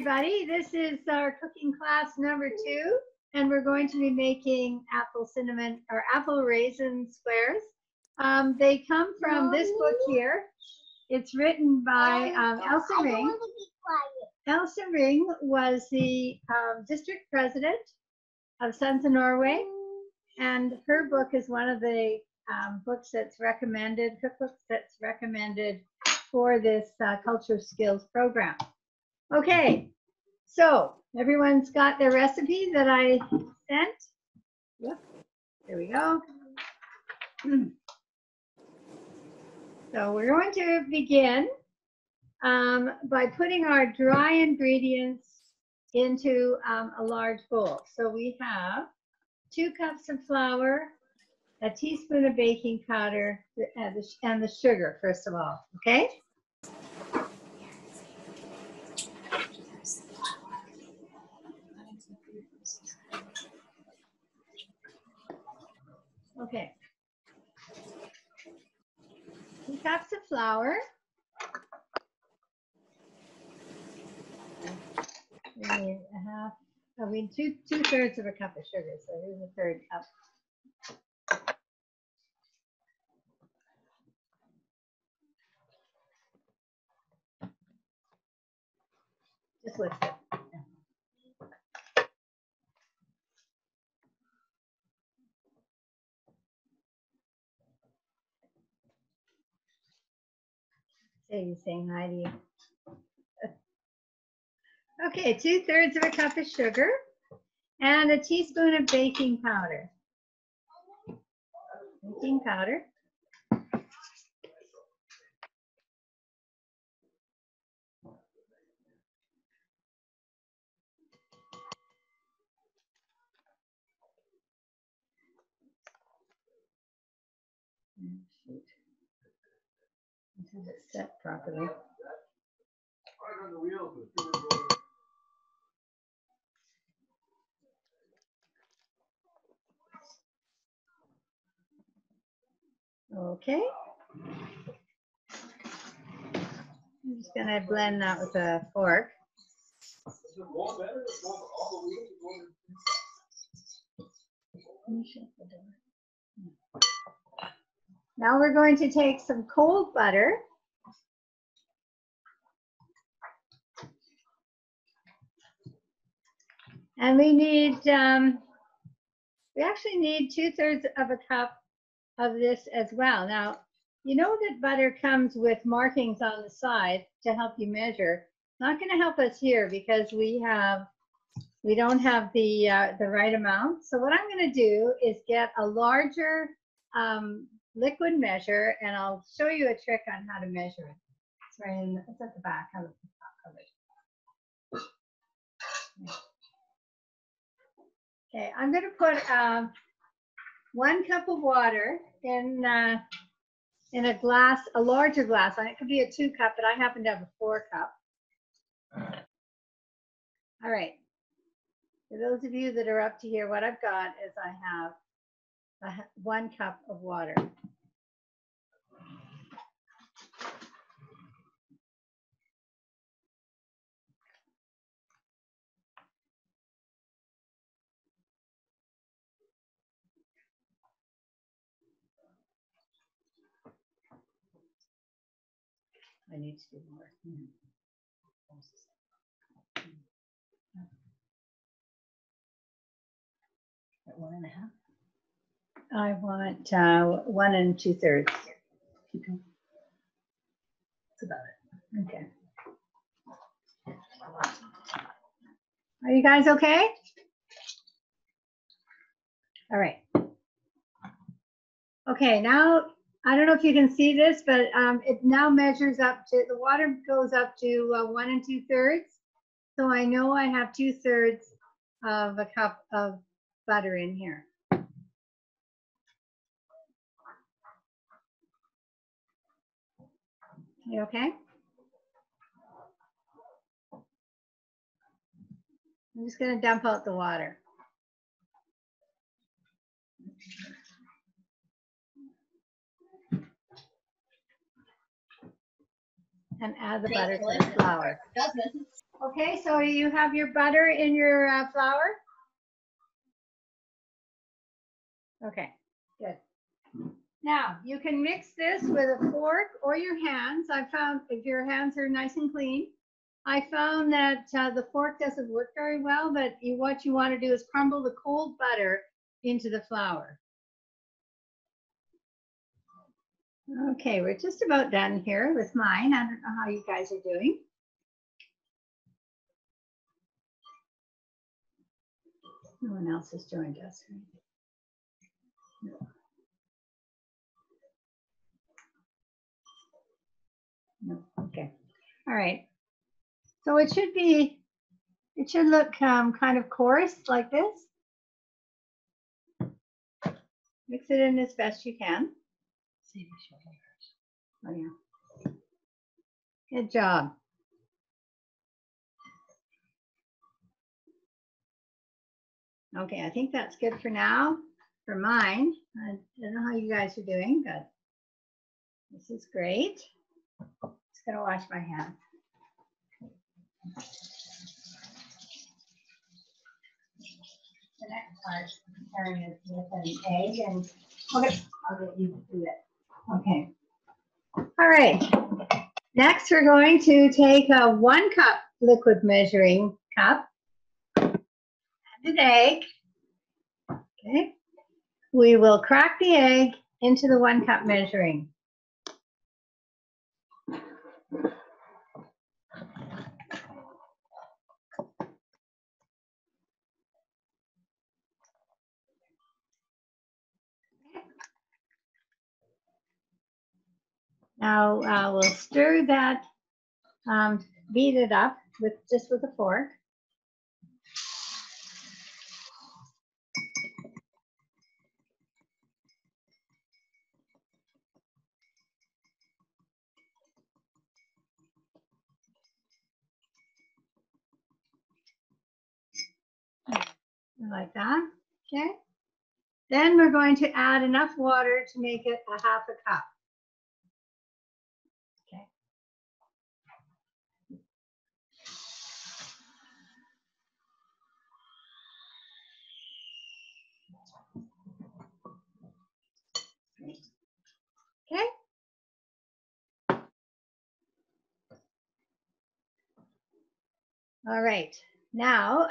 everybody. This is our cooking class number 2, and we're going to be making apple cinnamon or apple raisin squares. They come from this book here. It's written by Elsa Ring. Elsa Ring was the district president of Sons of Norway, and her book is one of the books that's recommended, cookbooks that's recommended for this culture skills program. Okay, so everyone's got their recipe that I sent. Yep, there we go. So we're going to begin by putting our dry ingredients into a large bowl. So we have 2 cups of flour, a teaspoon of baking powder, and the sugar, first of all, okay? Okay. 2 cups of flour. We need a half, two-thirds of a cup of sugar, so here's a 1/3 cup. Just lift it. Sadie's saying hi to you. Okay, 2/3 of a cup of sugar and a teaspoon of baking powder. Baking powder. Shoot. This is it set properly. Okay. I'm just going to blend that with a fork. Now we're going to take some cold butter. And we need, we actually need 2/3 of a cup of this as well. Now, you know that butter comes with markings on the side to help you measure. It's not going to help us here because we don't have the right amount. So what I'm going to do is get a larger liquid measure, and I'll show you a trick on how to measure it. It's right in, it's at the back of the top cover. Okay, I'm going to put 1 cup of water in a glass, a larger glass. It could be a 2 cup, but I happen to have a 4 cup. All right. For those of you that are up to here, what I've got is I have 1 cup of water. I need to do more. At 1 1/2? I want 1 2/3. That's about it. Okay. Are you guys okay? All right. Okay, now I don't know if you can see this, but it now measures up to, the water goes up to 1 2/3. So I know I have 2/3 of a cup of butter in here. You okay? I'm just going to dump out the water. And add the butter to the flour. Okay, so you have your butter in your flour? Okay, good. Now, you can mix this with a fork or your hands. I found if your hands are nice and clean, I found that the fork doesn't work very well, but what you want to do is crumble the cold butter into the flour. Okay, we're just about done here with mine. I don't know how you guys are doing. No one else has joined us. No. No. Okay. All right. So it should look kind of coarse like this. Mix it in as best you can. Oh yeah. Good job. Okay, I think that's good for now. For mine, I don't know how you guys are doing, but this is great. Just gonna wash my hands. The next part preparing is with an egg, and okay, I'll get you to do it. Okay. All right. Next, we're going to take a 1 cup liquid measuring cup and an egg. Okay. We will crack the egg into the 1 cup measuring. Now we'll stir that, beat it up just with a fork. Like that, okay? Then we're going to add enough water to make it a 1/2 cup. Okay. Okay. All right. Now,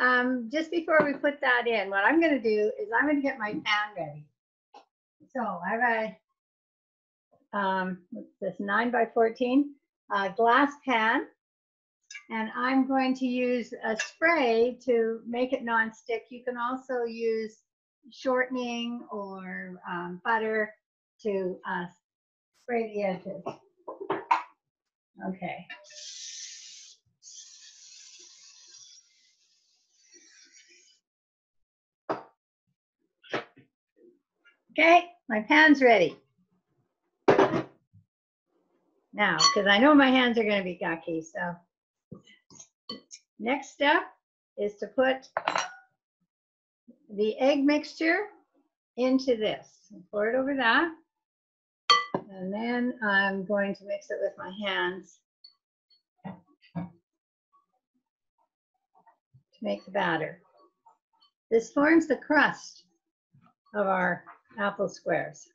just before we put that in, what I'm going to do is I'm going to get my pan ready. So I have this 9 by 14 glass pan, and I'm going to use a spray to make it non-stick. You can also use shortening or butter to spray the edges. Okay. Okay, my pan's ready. Now, because I know my hands are going to be gucky, so next step is to put the egg mixture into this. Pour it over that. And then I'm going to mix it with my hands to make the batter. This forms the crust of our apple squares.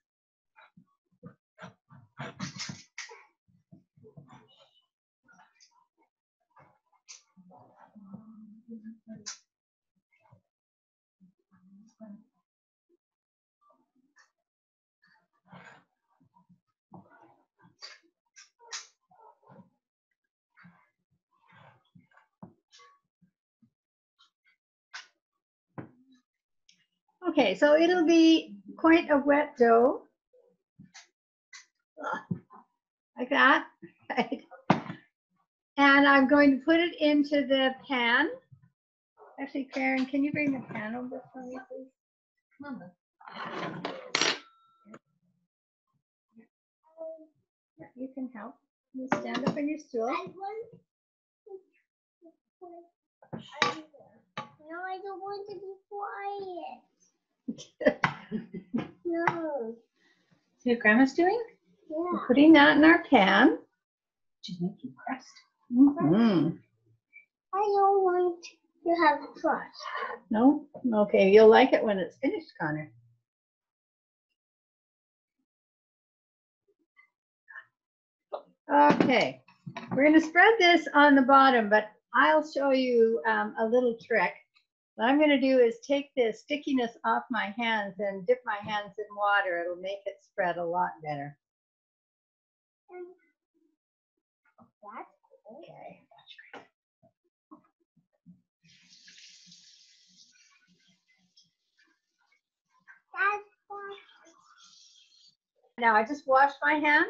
Okay, so it'll be quite a wet dough, like that. And I'm going to put it into the pan. Actually, Karen, can you bring the pan over for me, please? Come on. Yeah, you can help. You stand up on your stool. No, I don't want to be quiet. No. See what Grandma's doing? Yeah. We're putting that in our pan. She's making crust. Mm-hmm. I don't want to have crust. No? Okay, you'll like it when it's finished, Connor. Okay, we're going to spread this on the bottom, but I'll show you a little trick. What I'm going to do is take the stickiness off my hands and dip my hands in water. It'll make it spread a lot better. That's cool. Okay. Now I just washed my hands.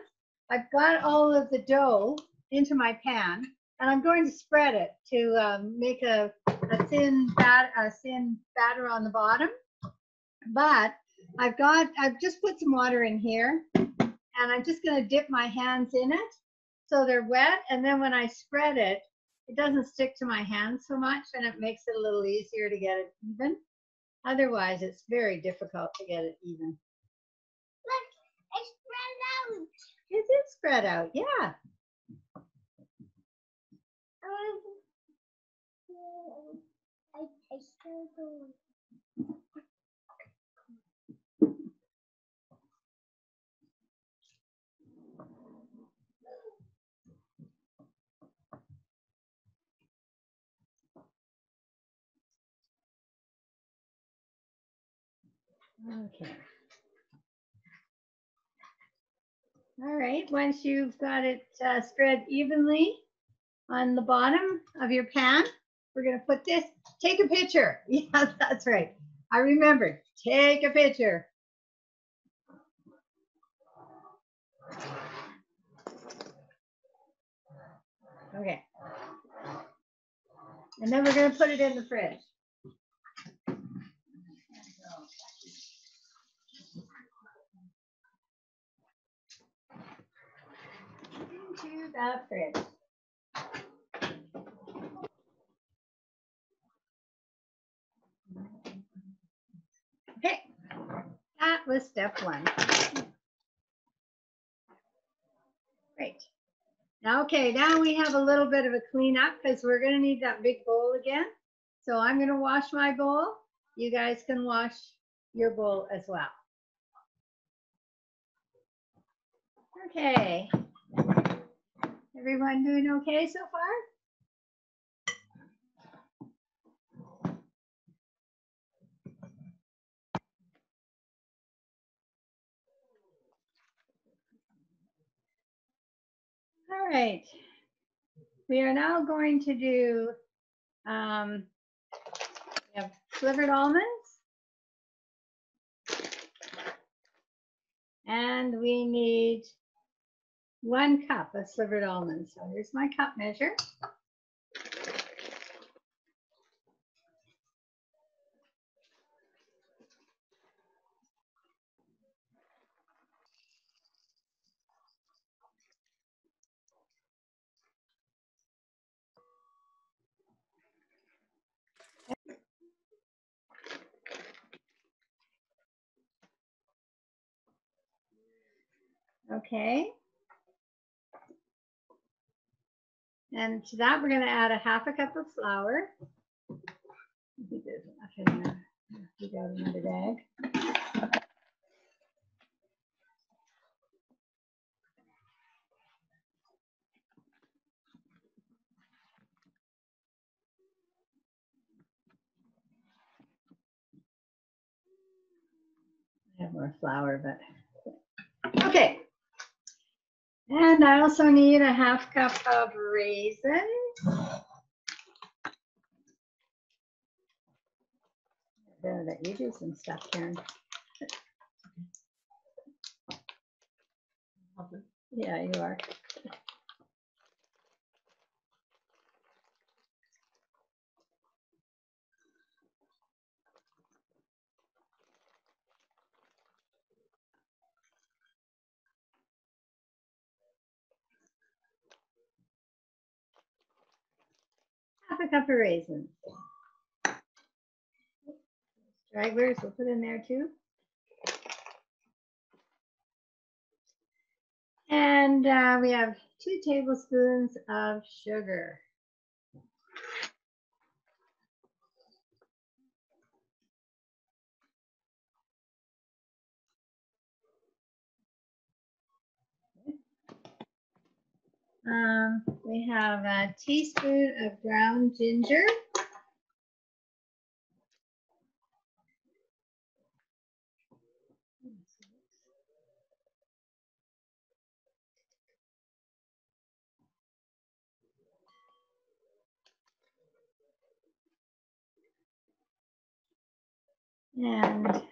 I've got all of the dough into my pan, and I'm going to spread it to make a thin batter on the bottom. But I've just put some water in here, and I'm just going to dip my hands in it so they're wet. And then when I spread it, it doesn't stick to my hands so much, and it makes it a little easier to get it even. Otherwise, it's very difficult to get it even. Look, it's spread out. It is spread out, yeah. I still don't. Okay. All right, once you've got it spread evenly on the bottom of your pan, we're going to put this, take a picture. Yeah, that's right. I remembered, take a picture. Okay. And then we're going to put it in the fridge. Into the fridge. Okay, that was step one. Great. Now, okay, now we have a little bit of a cleanup because we're going to need that big bowl again. So I'm going to wash my bowl. You guys can wash your bowl as well. Okay. Everyone doing okay so far? All right. We are now going to do, we have slivered almonds. And we need 1 cup of slivered almonds. So here's my cup measure. Okay. And to that, we're going to add a 1/2 cup of flour. I think there's enough in there. We got another bag. I have more flour, but okay. And I also need a 1/2 cup of raisins. That you do some stuff, Karen. Yeah, you are. Half a cup of raisins. Stragglers, we'll put in there too. And we have 2 tablespoons of sugar. We have a teaspoon of ground ginger. And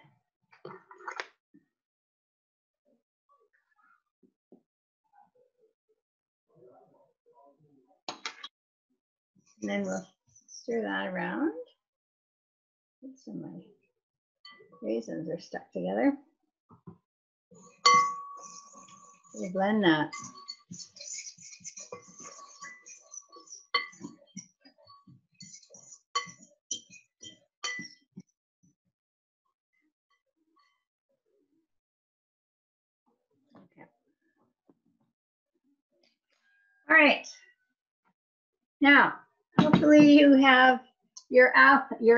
then we'll stir that around. Oops, and my raisins are stuck together. We'll blend that. Okay. All right. Now, hopefully you have your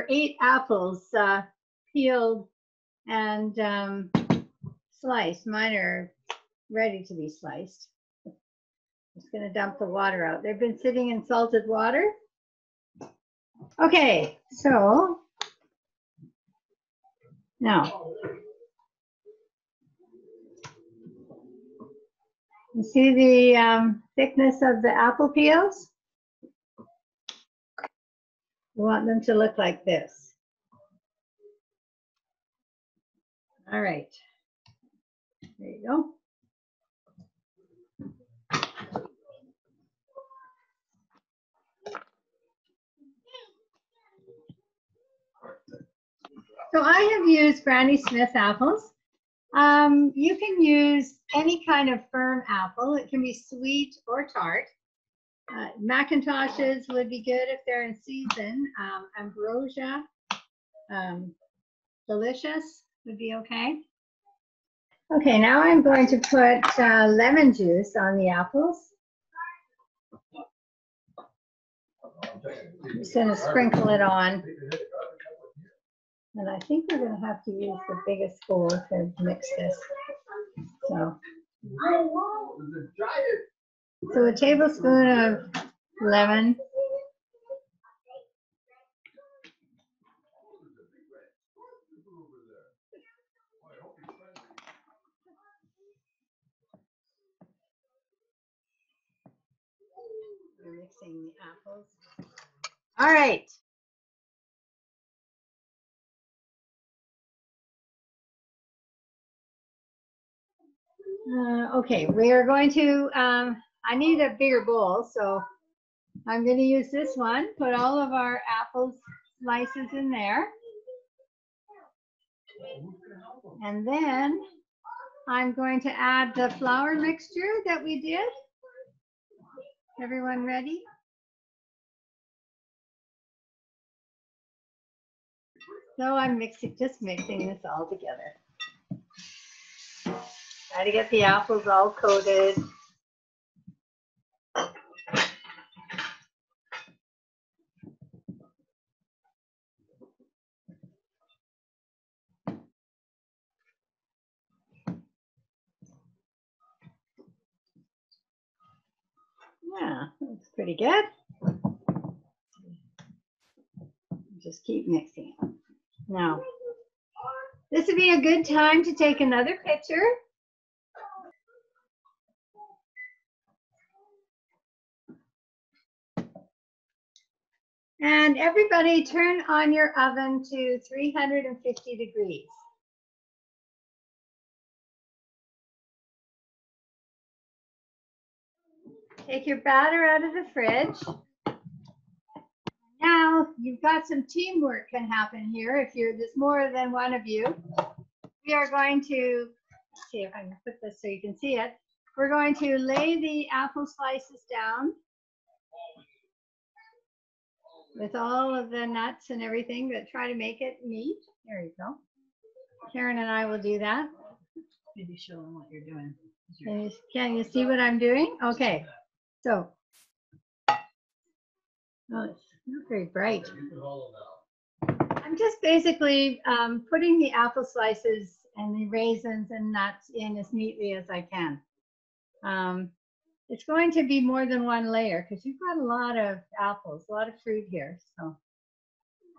8 apples peeled and sliced. Mine are ready to be sliced. I'm just going to dump the water out. They've been sitting in salted water. Okay, so now you see the thickness of the apple peels? You want them to look like this. All right, there you go. So I have used Granny Smith apples. You can use any kind of firm apple. It can be sweet or tart. Macintoshes would be good if they're in season. Ambrosia, delicious would be okay. Okay, now I'm going to put lemon juice on the apples. I'm just going to sprinkle it on. And I think we're going to have to use the biggest bowl to mix this. So a tablespoon of lemon. We're mixing the apples. All right. Okay, we are going to, I need a bigger bowl, so I'm going to use this one, put all of our apple slices in there. And then I'm going to add the flour mixture that we did. Everyone ready? So I'm just mixing this all together. Try to get the apples all coated. Yeah, looks pretty good. Just keep mixing it. Now, this would be a good time to take another picture. And everybody turn on your oven to 350 degrees. Take your batter out of the fridge. Now you've got some teamwork can happen here if there's more than one of you. We are going to, let's see if I can put this so you can see it. We're going to lay the apple slices down with all of the nuts and everything, but try to make it neat. There you go. Karen and I will do that. Maybe show them what you're doing. Can you see what I'm doing? Okay. So, oh, it's not very bright. I'm just basically putting the apple slices and the raisins and nuts in as neatly as I can. It's going to be more than one layer because you've got a lot of apples, a lot of fruit here. So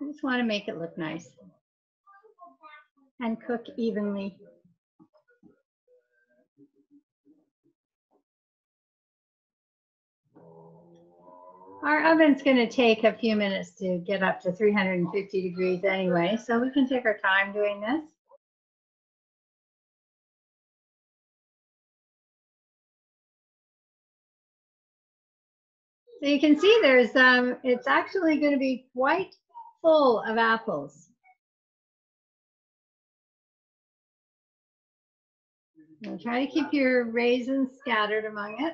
I just want to make it look nice and cook evenly. Our oven's going to take a few minutes to get up to 350 degrees anyway, so we can take our time doing this. So you can see there's, it's actually going to be quite full of apples. And try to keep your raisins scattered among it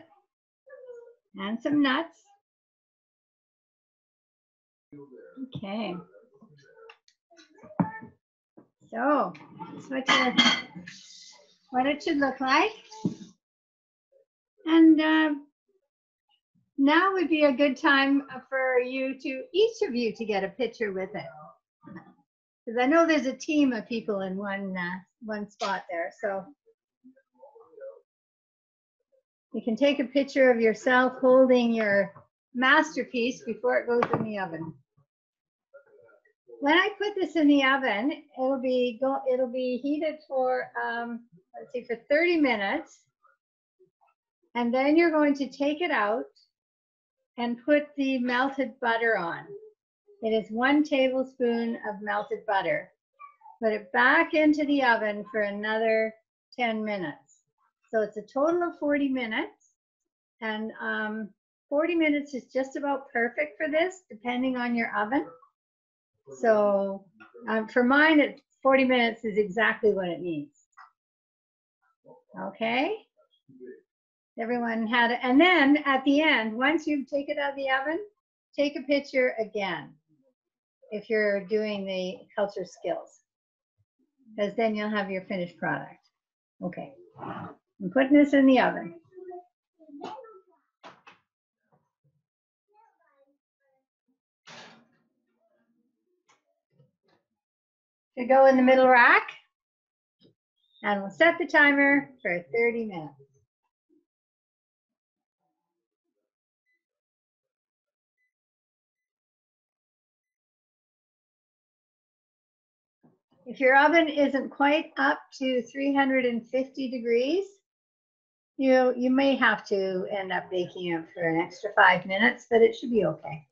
and some nuts. Okay. So that's what it should look like. And now would be a good time for you to, each of you, to get a picture with it. Because I know there's a team of people in one spot there. So you can take a picture of yourself holding your masterpiece before it goes in the oven. When I put this in the oven, it'll be heated for let's see, for 30 minutes, and then you're going to take it out and put the melted butter on. It is 1 tablespoon of melted butter. Put it back into the oven for another 10 minutes. So it's a total of 40 minutes, and 40 minutes is just about perfect for this, depending on your oven. So for mine, 40 minutes is exactly what it needs. Okay, everyone had it. And then at the end, once you take it out of the oven, take a picture again if you're doing the culture skills, because then you'll have your finished product. Okay, I'm putting this in the oven. To go in the middle rack, and we'll set the timer for 30 minutes. If your oven isn't quite up to 350 degrees, you may have to end up baking it for an extra 5 minutes, but it should be okay.